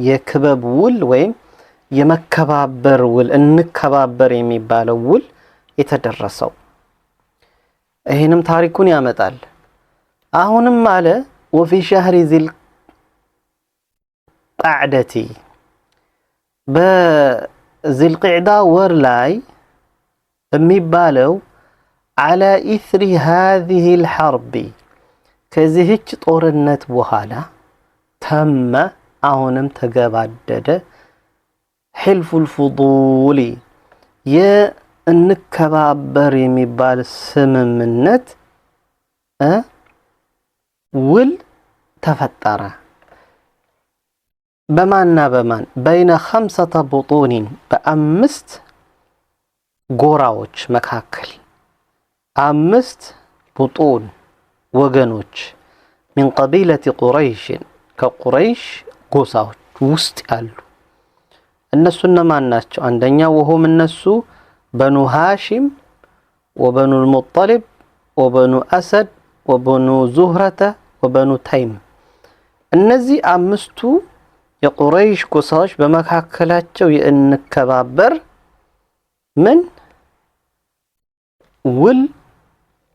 የክበብ ውል ወይም የመከባበር ውል እንከባበር የሚባለው ውል የተደረሰው? ይሄንም ታሪኩን ያመጣል። አሁንም አለ وفي شهر ذي القعدة በذي القعدة ወር ላይ የሚባለው على إثر هذه الحرب ከዚህች ጦርነት በኋላ ተመ አሁንም ተገባደደ حلف الفضول የእንከባበር የሚባል ስምምነት ውል ተፈጠረ በማንና በማን بين 5 بطون በአምስት ጎራዎች መካከል 5 بطون ወገኖች من قبيلة قريش ከቁረይሽ ጎሳዎች ውስጥ ያሉ እነሱ እነማን ናቸው? አንደኛ ወهم እነሱ በኑ ሃሺም ወበኑ المطلب ወበኑ አሰድ ወበኑ ዙህረተ ወበኑ ተይም እነዚህ አምስቱ የቁረይሽ ጎሳዎች በመካከላቸው የእንከባበር ምን ውል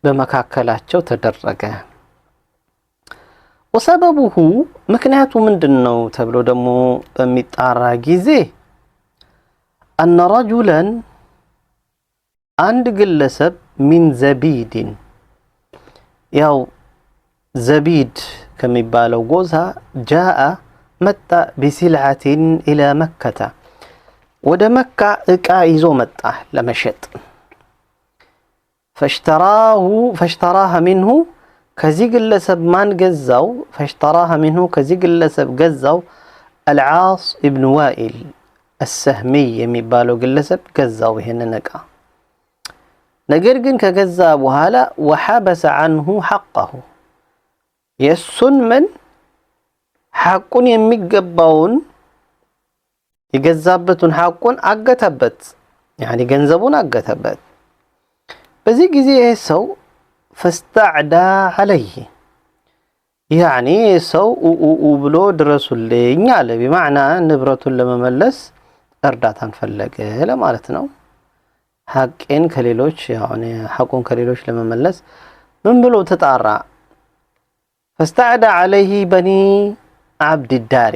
በመካከላቸው ተደረገ። ወሰበቡሁ ምክንያቱ ምንድነው ተብሎ ደግሞ በሚጣራ ጊዜ أن رجلا አንድ ግለሰብ من زبيد ያው ዘቢድ ከሚባለው ጎሳ جاء መጣ بسلعة إلى مكة ወደ መካ እቃ ይዞ መጣ ለመሸጥ فاشتراها منه ከዚህ ግለሰብ ማን ገዛው? فاشتراها منه ከዚህ ግለሰብ ገዛው العاص ابن وائل السهمي የሚባለው ግለሰብ ገዛው ይሄንን እቃ። ነገር ግን ከገዛ በኋላ وحبس عنه حقه የሱን ምን ሐቁን የሚገባውን የገዛበትን ሐቁን አገተበት يعني ገንዘቡን አገተበት። በዚህ ጊዜ ሰው فاستعدى عليه يعني ሰው ብሎ ድረሱልኝ አለ بمعنى ንብረቱን ለመመለስ እርዳታን ፈለገ ለማለት ነው። ሐቅን ከሌሎች يعني ሐቁን ከሌሎች ለመመለስ ምን ብሎ ተጣራ? فاستعدى عليه بني عبد الدار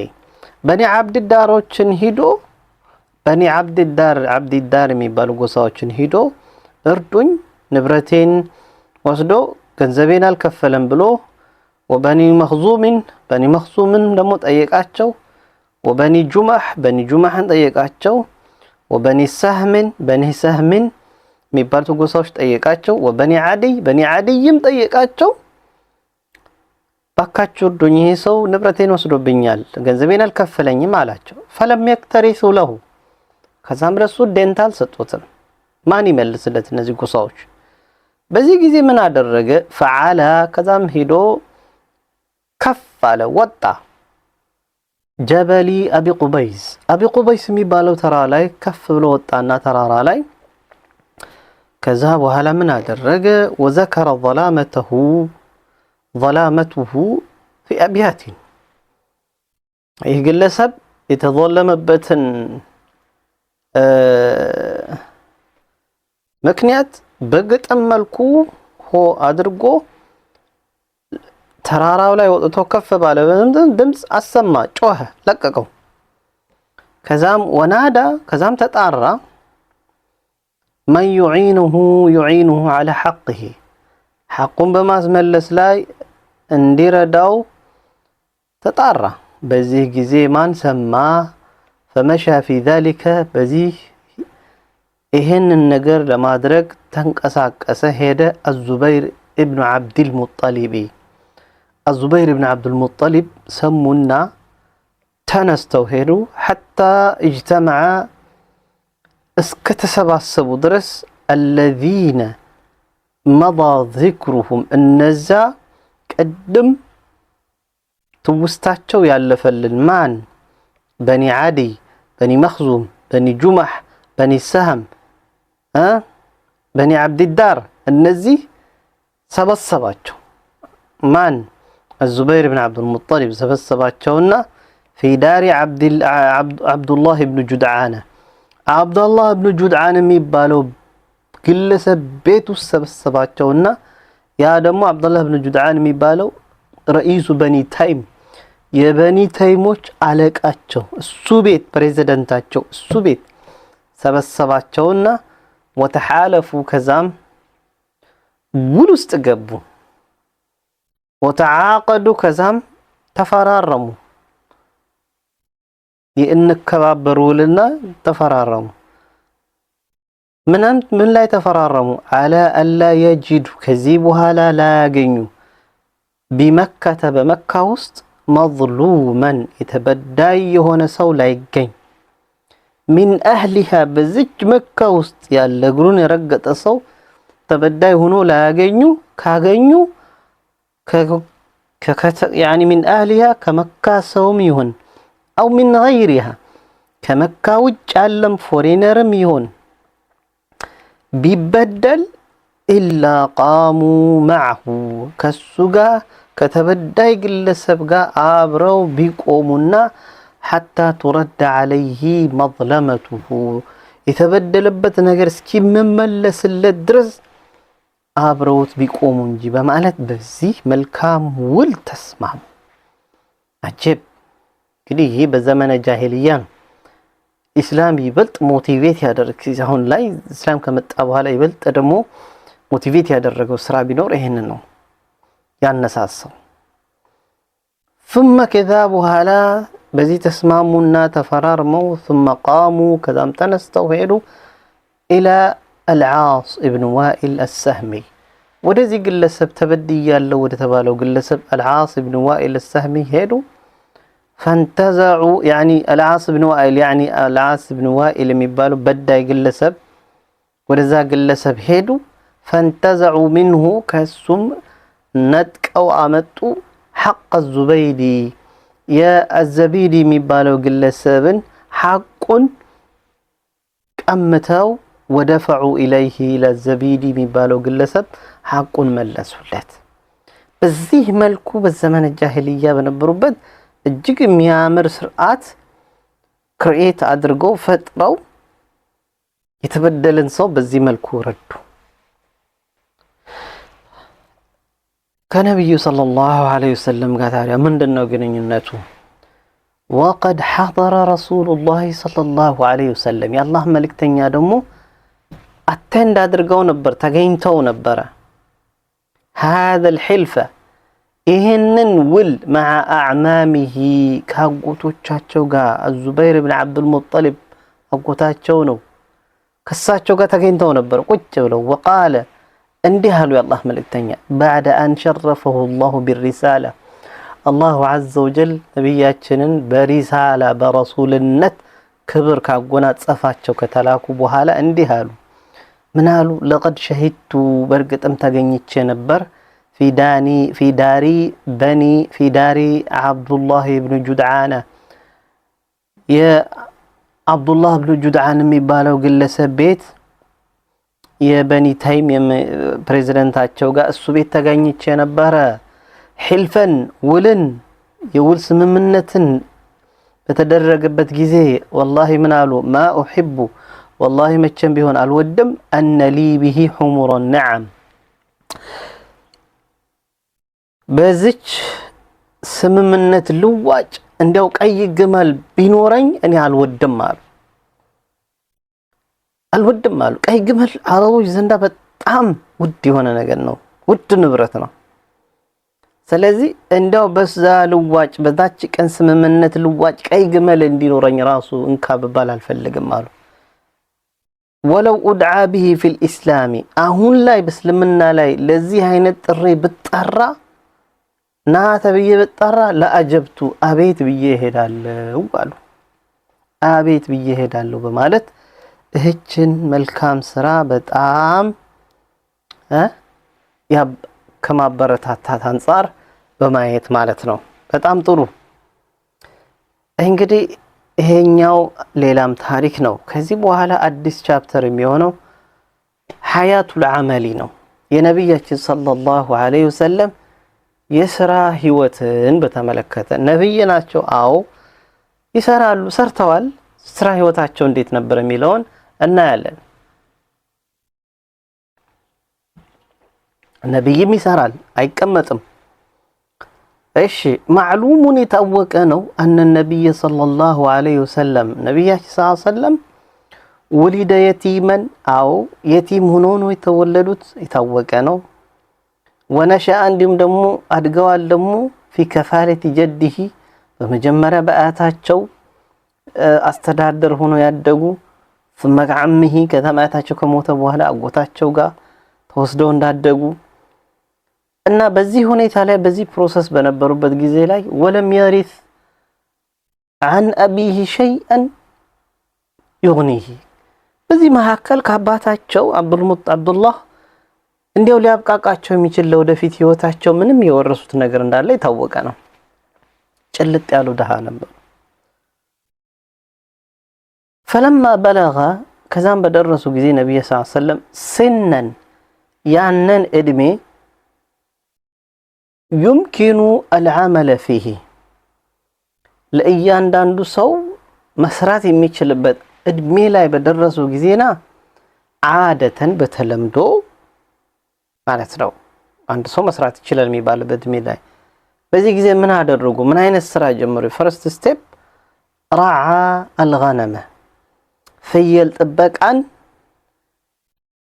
بني عبد الدارዎችን ሂዶ بني عبد الدار የሚባሉ ጎሳዎችን ሂዶ እርዱኝ ንብረቴን ወስዶ ገንዘቤን አልከፈለም ብሎ وبني مخزوم ደግሞ ጠየቃቸው وبني جمح ጠየቃቸው وبني سهم የሚባሉ ጎሳዎች ጠየቃቸው وبني عديም ጠየቃቸው ባካችሁ እርዱኝ ይሄ ሰው ንብረቴን ወስዶብኛል ገንዘቤን አልከፈለኝም አላቸው فلم يكترثوا له ከዛም ረሱ ዴንታል ሰጡትም ማን ይመልስለት እነዚህ ጎሳዎች በዚህ ጊዜ ምን አደረገ? ፈዓላ ከዛም ሄዶ ከፍ አለ ወጣ ጀበሊ አቢ ቁበይስ የሚባለው ተራ ላይ ከፍ ብሎ ወጣና ተራራ ላይ ከዛ በኋላ ምን አደረገ? وذكر ظلامته في أبيات ይህ ግለሰብ የተظلمበትን ምክንያት በግጥም መልኩ አድርጎ ተራራው ላይ ወጥቶ ከፍ ባለ ድምጽ አሰማ ጮኸ ለቀቀው ከዛም ወናዳ ከዛም ተጣራ من يعينه على حقه حقን በማስመለስ ላይ እንዲረዳው ተጣራ በዚህ ጊዜ ማን ሰማ فمشى في ذلك በዚህ ይሄንን ነገር ለማድረግ ተንቀሳቀሰ ሄደ الزبير ابن عبد المطلب ሰሙና ተነስተው ሄዱ حتى اجتمع እስከተሰባሰቡ ድረስ الذين مضى ذكرهم እነዛ ቀደም ትውስታቸው ያለፈልን ማን بني عدي بني مخزوم بني جمح بني سهم بني عبد الدار እነዚህ ሰበሰባቸው ማን الزبير بن عبد المطلب ሰበሰባቸውና في دار عبد الله بن جدعان عبد الله بن جدعان የሚባለው ግለሰብ ቤት ውስጥ ሰበሰባቸውና ያ ደግሞ عبد الله بن جدعان የሚባለው رئيس بني تيم የበኒ ተይሞች አለቃቸው እሱ ቤት ፕሬዝዳንታቸው እሱ ቤት ሰበሰባቸውና وتحالفوا ከዛም ውል ውስጥ ገቡ وتعاقدوا ከዛም ተፈራረሙ ይንከባበሩልና ተፈራረሙ ምን ላይ ተፈራረሙ على الا يجد ከዚህ በኋላ لا ያገኙ بمكة በመካ ውስጥ مظلوما የተበዳይ የሆነ ሰው ላይ ይገኝ من اهلها በዚች መካ ውስጥ ያለ እግሩን የረገጠ ሰው ተበዳይ ሆኖ ላይ ያገኙ ካገኙ يعني من اهلها كمكة ሰውም ይሁን او من غيرها كمكة ውጭ ያለም ፎሬነርም ይሁን ቢበደል إلا قاموا معه ከሱጋ ከተበዳይ ግለሰብ ጋር አብረው ቢቆሙና حتى ترد عليه مظلمته የተበደለበት ነገር እስኪመለስለት ድረስ አብረውት ቢቆሙ እንጂ በማለት በዚህ መልካም ውል ተስማሙ አጀብ እንግዲህ ይሄ በዘመነ ጃሂልያ ነው ኢስላም ይበልጥ ሞቲቬት ያደርግ አሁን ላይ ኢስላም ከመጣ በኋላ ይበልጥ ደግሞ ሞቲቬት ያደረገው ስራ ቢኖር ይሄንን ነው ያነሳሳው ثم كذا በኋላ በዚህ ተስማሙና ተፈራርመው ثم قاموا ከዛም ተነስተው ሄዱ الى العاص ابن وائل السهمي ወደዚህ ግለሰብ ተበድያለው ወደ ተባለው ግለሰብ العاص ابن وائل السهمي ሄዱ فانتزعوا يعني العاص ابن وائل يعني العاص ابن وائل የሚባለው በዳይ ግለሰብ ወደዛ ግለሰብ ሄዱ فانتزعوا منه كسم نتقوا አመጡ حق الزبيدي يا الزبيدي የሚባለው ግለሰብን حقን ቀምተው ودفعوا اليه الى الزبيدي የሚባለው ግለሰብ حقን መለሱለት በዚህ መልኩ በዘመነ ጃሂልያ በነበሩበት እጅግ የሚያምር ስርዓት ክሬት አድርገው ፈጥረው የተበደለን ሰው በዚህ መልኩ ረዱ ከነብዩ ሰለላሁ ዐለይሂ ወሰለም ጋር ታዲያ ምንድነው ግንኙነቱ وقد حضر رسول الله صلى الله عليه وسلم የአላህ መልእክተኛ ደግሞ አቴንድ አድርገው ነበር ተገኝተው ነበር هذا الحلفة ይሄንን ውል مع اعمامه ካጎቶቻቸው ጋር الزبير بن عبد المطلب አጎታቸው ነው ከሳቸው ጋር ተገኝተው ነበር ቁጭ ብለው وقال እንዲህ አሉ የአላህ መልእክተኛ بعد ان شرفه الله بالرساله الله عز وجل ነብያችንን በሪሳላ በረሱልነት ክብር ካጎናጸፋቸው ከተላኩ በኋላ እንዲህ አሉ ምን አሉ لقد شهدت በርግጥም ተገኝቼ ነበር في دار عبد الله بن جدعان يا عبد الله بن جدعان የሚባለው ግለሰብ ቤት የበኒ ታይም ፕሬዝዳንታቸው ጋር እሱ ቤት ተገኝቼ ነበር حلفን ውልን የውል ስምምነትን በተደረገበት ጊዜ والله ምን አሉ ما احب والله መቼም ቢሆን አልወድም ان لي به حمر النعم በዚች ስምምነት ልዋጭ እንዲያው ቀይ ግመል ቢኖረኝ እኔ አልወድም አሉ ቀይ ግመል አረቦች ዘንዳ በጣም ውድ የሆነ ነገር ነው ውድ ንብረት ነው ስለዚህ እንዲያው በዛ ልዋጭ በዛች ቀን ስምምነት ልዋጭ ቀይ ግመል እንዲኖረኝ ራሱ እንካብባል አልፈልግም አሉ ولو ادعى به في الاسلام አሁን ላይ በእስልምና ላይ ለዚህ አይነት ጥሪ ብጠራ ና ተብዬ ብጠራ ለአጀብቱ አቤት ብዬ ሄዳለሁ አሉ አቤት ብዬ ሄዳለሁ በማለት እህችን መልካም ስራ በጣም ከማበረታታት አንፃር በማየት ማለት ነው በጣም ጥሩ እንግዲህ ይሄኛው ሌላም ታሪክ ነው ከዚህ በኋላ አዲስ ቻፕተር የሚሆነው ሐያቱል አመሊ ነው የነብያችን ሰለላሁ ዐለይሂ ወሰለም የሥራ ህይወትን በተመለከተ ነብይ ናቸው አዎ ይሰራሉ ሰርተዋል ስራ ህይወታቸው እንዴት ነበር የሚለውን እናያለን ነብይም ይሰራል አይቀመጥም እሺ ማዕሉሙን የታወቀ ነው أن النبي صلى الله عليه وسلم ነብያችን صلى الله عليه وسلم ولد يتيما أو يتيم ሆኖ ነው የተወለዱት የታወቀ ነው ونشأ እንዲሁም ደግሞ አድገዋል ደግሞ في كفالة جده በመጀመሪያ በአያታቸው አስተዳደር ሆኖ ያደጉ ثم عمه ከተማታቸው ከሞተ በኋላ አጎታቸው ጋር ተወስደው እንዳደጉ እና በዚህ ሁኔታ ላይ በዚህ ፕሮሰስ በነበሩበት ጊዜ ላይ ወለም يرث عن أبيه شيئا يغنيه በዚህ መሐከል ከአባታቸው አብዱላህ እንዲያው ሊያብቃቃቸው የሚችል ለወደፊት ህይወታቸው ምንም የወረሱት ነገር እንዳለ የታወቀ ነው ጭልጥ ያሉ ደሃ ነበር فلما بلغ ከዛም በደረሱ ጊዜ ነብዩ ሰለላሁ ዐለይሂ ወሰለም سنن ያንን እድሜ يمكن العمل فيه ለእያንዳንዱ ሰው መስራት የሚችልበት እድሜ ላይ በደረሱ ጊዜና عادةً በተለምዶ ማለት ነው አንድ ሰው መስራት ይችላል የሚባልበት እድሜ ላይ በዚህ ጊዜ ምን አደረጉ ምን አይነት ስራ ጀመሩ ፈርስት ስቴፕ رعى الغنم ፍየል ጥበቃን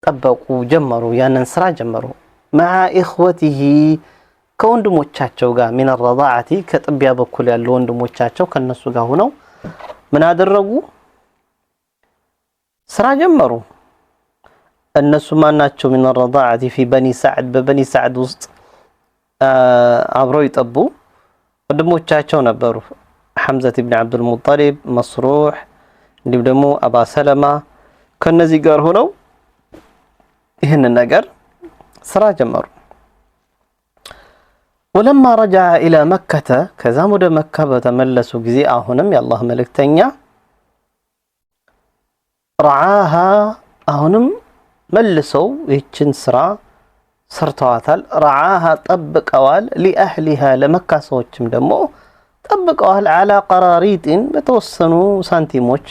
ጠበቁ ጀመሩ ያንን ስራ ጀመሩ مع اخوته ከወንድሞቻቸው ጋር من الرضاعه ከጥቢያ በኩል ያሉ ወንድሞቻቸው ከነሱ ጋር ሆነው ምን አደረጉ ስራ ጀመሩ እነሱ ማናቸው من الرضاعه في بني سعد ببني سعد ውስጥ አብረው ይጠቡ ወንድሞቻቸው ነበሩ حمزة بن عبد المطلب مسروح እንዲሁም ደግሞ አባ ሰለማ ከነዚህ ጋር ሆነው ይሄን ነገር ስራ ጀመሩ ولما رجع الى مكه ከዛም ወደ መካ በተመለሱ ጊዜ አሁንም የአላህ መልእክተኛ رعاها አሁንም መልሰው ይህችን ስራ ሰርተዋታል رعاها ጠብቀዋል لأهلها ለመካ ሰዎችም ደግሞ ጠብቀዋል على قراريط በተወሰኑ ሳንቲሞች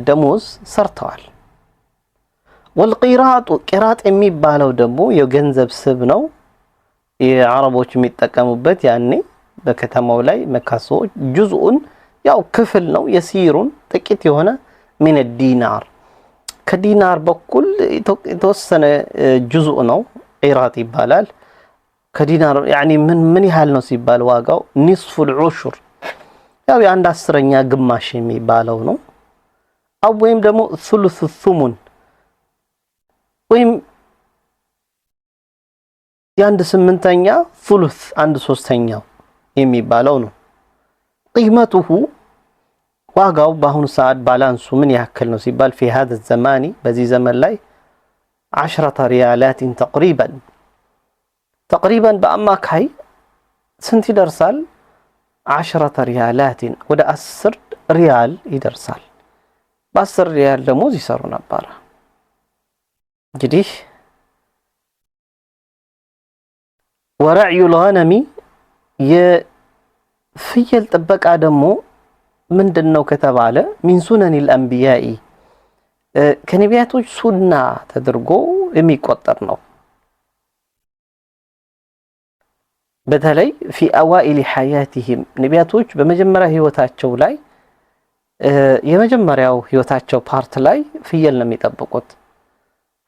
ደሞዝ ሰርተዋል والقيراط قيراط የሚባለው ደግሞ የገንዘብ ስብ ነው የአረቦች የሚጠቀሙበት ያኔ በከተማው ላይ መካ ሰዎች ጁዝኡን ያው ክፍል ነው የሲሩን ጥቂት የሆነ من الدينار ከዲናር በኩል የተወሰነ ጁዝኡ ነው ቂራጥ ይባላል ከዲናር يعني ምን ያህል ነው ሲባል ዋጋው نصف العشر ያው የአንድ አስረኛ ግማሽ የሚባለው ነው አው ወይም ደግሞ ثلث الثمن ወይም የአንድ ስምንተኛ ثلث አንድ ሶስተኛው የሚባለው ነው قيمته ዋጋው በአሁኑ ሰዓት ባላንሱ ምን ያክል ነው ሲባል في هذا الزمان በዚህ ዘመን ላይ 10 ريالات تقريبا በአማካይ ስንት ይደርሳል 10 ريالات ወደ 10 ሪያል ይደርሳል በ10 ሪያል ደሞዝ ይሰሩ ነበር እንግዲህ ورعي الغنم የፍየል ጥበቃ ደግሞ ምንድነው ከተባለ من سنن الانبياء ከነቢያቶች ሱና ተደርጎ የሚቆጠር ነው በተለይ في اوائل حياتهم ነቢያቶች በመጀመሪያ ህይወታቸው ላይ የመጀመሪያው ህይወታቸው ፓርት ላይ ፍየል ነው የሚጠብቁት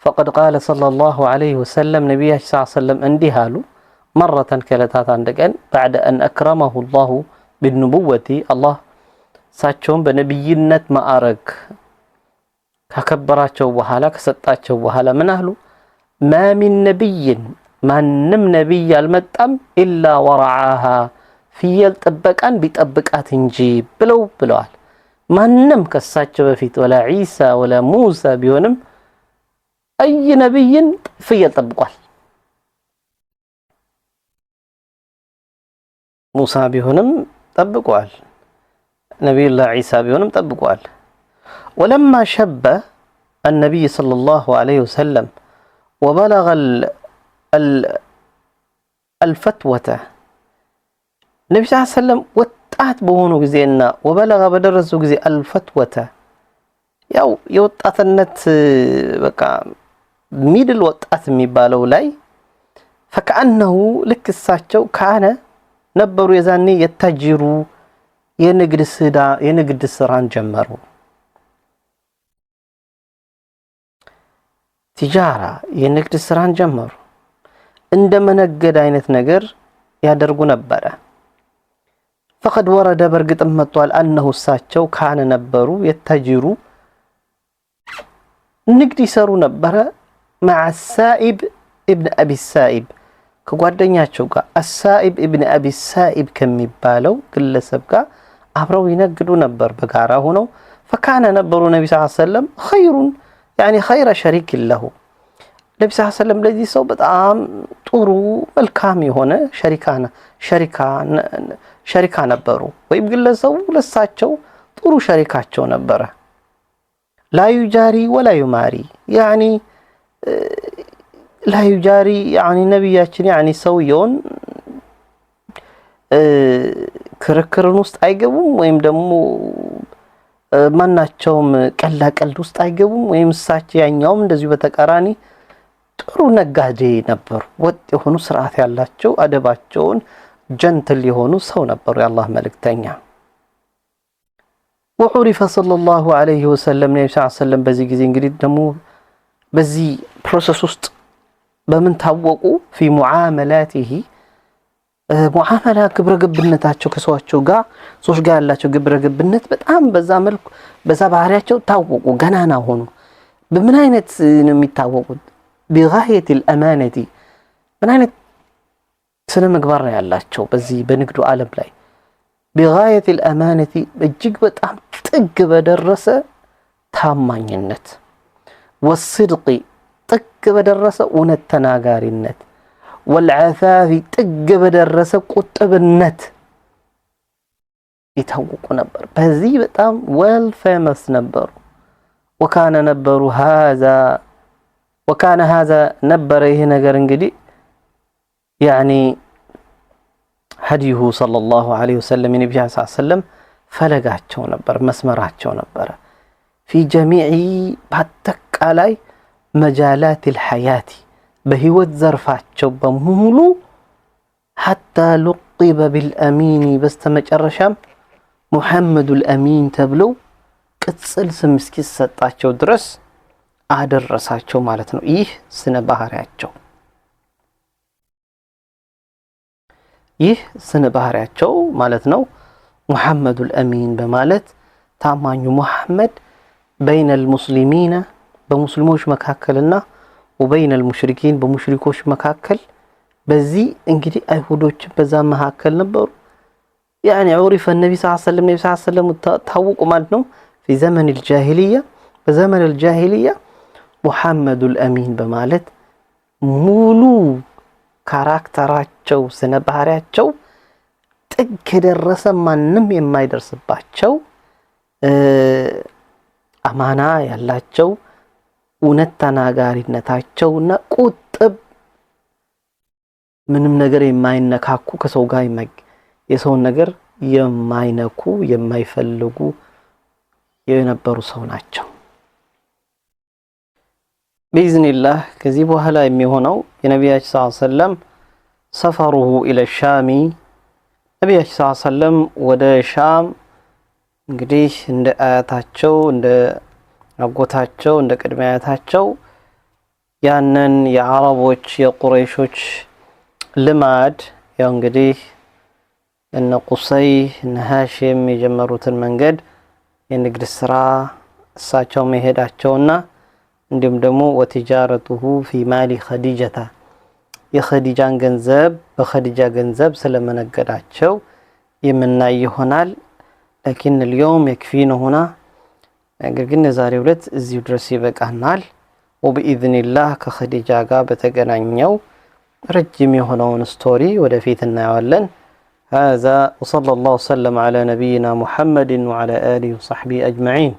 فقد قال صلى الله عليه وسلم ነቢያችን صلى الله عليه وسلم እንዲህ አሉ مرة كلتات عندكن بعد أن أكرمه الله بالنبوة الله ساتشون بنبينة ما أرق ككبراتشو وحالا كستاتشو وحالا من أهله ما من نبي ما نم نبي المتأم إلا ورعاها في يلتبكان بيتبكات نجيب بلوال ما نم كساتشو بفيت ولا عيسى ولا موسى بيونم أي نبي في يلتبكوال موسى بيهنم طبقوال نبي الله عيسى بيهنم طبقوال ولما شب النبي صلى الله عليه وسلم وبلغ الفتوة النبي صلى الله عليه وسلم ወጣት በሆኑ ጊዜና ወበለጋ በደረሱ ጊዜ አልፈትወተ ያው የወጣትነት በቃ ሚድል ወጣት የሚባለው ላይ فكأنه ልክ እሳቸው ካነ ነበሩ የዛኔ የተጅሩ የንግድ ስራን ጀመሩ ቲጃራ የንግድ ስራን ጀመሩ እንደመነገድ አይነት ነገር ያደርጉ ነበር فقد ورد برغጥም መጥቷል انه እሳቸው ካነ ነበሩ የተጅሩ ንግድ ይሰሩ ነበር مع السائب ابن ابي السائب ከጓደኛቸው ጋር السائب ابن ابي السائب ከሚባለው ግለሰብ ጋር አብረው ይነግዱ ነበር በጋራ ሆነው فكان ነበሩ ነብዩ ሰለላሁ ዐለይሂ ወሰለም خير يعني خير شريك له ነብዩ ሰለላሁ ዐለይሂ ወሰለም ለዚህ ሰው በጣም ጥሩ መልካም የሆነ ሸሪካ ነበሩ ወይም ግለሰቡ ለሳቸው ጥሩ ሸሪካቸው ነበረ لا يجاري ولا يماري يعني لا يجاري يعني ነብያችን يعني ሰውየውን ክርክርን ውስጥ አይገቡም ወይም ደግሞ ማናቸውም ቀላቀልድ ውስጥ አይገቡም ወይም እሳቸው ያኛውም እንደዚሁ በተቃራኒ ጥሩ ነጋዴ ነበሩ ወጥ የሆኑ ስርዓት ያላቸው አደባቸውን ጀንትል የሆኑ ሰው ነበሩ የአላህ መልእክተኛ وعرف صلى الله عليه وسلم ነብዩ ሰለላሁ ዐለይሂ ወሰለም በዚህ ጊዜ እንግዲህ ደግሞ በዚህ ፕሮሰስ ውስጥ በምን ታወቁ في معاملاته ሙዓመላ ግብረገብነታቸው ከሰዋቸው ጋር ሶሽ ጋር ያላቸው ግብረገብነት በጣም በዛ መልኩ በዛ ባህሪያቸው ታወቁ ገናና ሆኑ በምን አይነት ነው የሚታወቁት بغايه الامانه ምን አይነት ስነ ምግባር ነው ያላቸው በዚህ በንግዱ ዓለም ላይ بغايه الامانه እጅግ በጣም ጥግ በደረሰ ታማኝነት والصدق ጥግ በደረሰ እውነት ተናጋሪነት والعفاف ጥግ በደረሰ ቁጥብነት ይታወቁ ነበር በዚህ በጣም well famous ነበሩ وكان هذا ነበር ይሄ ነገር እንግዲህ يعني هديه صلى الله عليه وسلم النبي صلى الله عليه وسلم ፈለጋቸው ነበር መስመራቸው ነበር في جميع በአጠቃላይ مجالات الحياة በህይወት ዘርፋቸው በሙሉ حتى لقب بالامين በስተመጨረሻም محمد الامين ተብለው ቅጽል ስም እስኪሰጣቸው ድረስ አደረሳቸው ማለት ነው ይህ ስነ ባህሪያቸው ማለት ነው محمد الامين በማለት ታማኙ ሙሐመድ بين المسلمين በሙስሊሞች መካከልና وبين المشركين በሙሽሪኮች መካከል በዚህ እንግዲህ አይሁዶች በዛ መካከል ነበሩ يعني عرف النبي صلى الله عليه وسلم ታወቁ ማለት ነው في زمن الجاهلية በዘመን الجاهلية محمد الأمين በማለት ሙሉ ካራክተራቸው ስነ ባህሪያቸው ጥግ ደረሰ ማንንም የማይደርስባቸው አማና ያላቸው እውነት ተናጋሪነታቸውና ቁጥብ ምንም ነገር የማይነካኩ ከሰው ጋር የሰው ነገር የማይነኩ የማይፈልጉ የነበሩ ሰው ናቸው بإذن الله ከዚህ በኋላ የሚሆነው የነብያችን ሰለላሁ ዐለይሂ ወሰለም سفره الى الشام ነብያችን ሰለላሁ ዐለይሂ ወሰለም ወደ ሻም እንግዲህ እንደ አያታቸው እንደ አጎታቸው እንደ ቅድመ አያታቸው ያንን የአረቦች የቁረይሾች ልማድ ያው እንግዲህ እነ ቁሰይ እነ ሃሽም የጀመሩትን መንገድ የንግድ ስራ እሳቸው መሄዳቸውና እንዲሁም ደግሞ ወትጃረቱሁ في مال خديجة የخديجان ገንዘብ በخديجة ገንዘብ ስለመነገዳቸው የምናይ ይሆናል لكن اليوم يكفينا هنا ነገር ግን የዛሬው ዕለት እዚሁ ድረስ ይበቃናል وبإذن الله ከخديجة ጋር በተገናኘው ረጅም የሆነውን ስቶሪ ወደፊት እናያለን هذا وصلى الله وسلم على نبينا محمد وعلى آله وصحبه أجمعين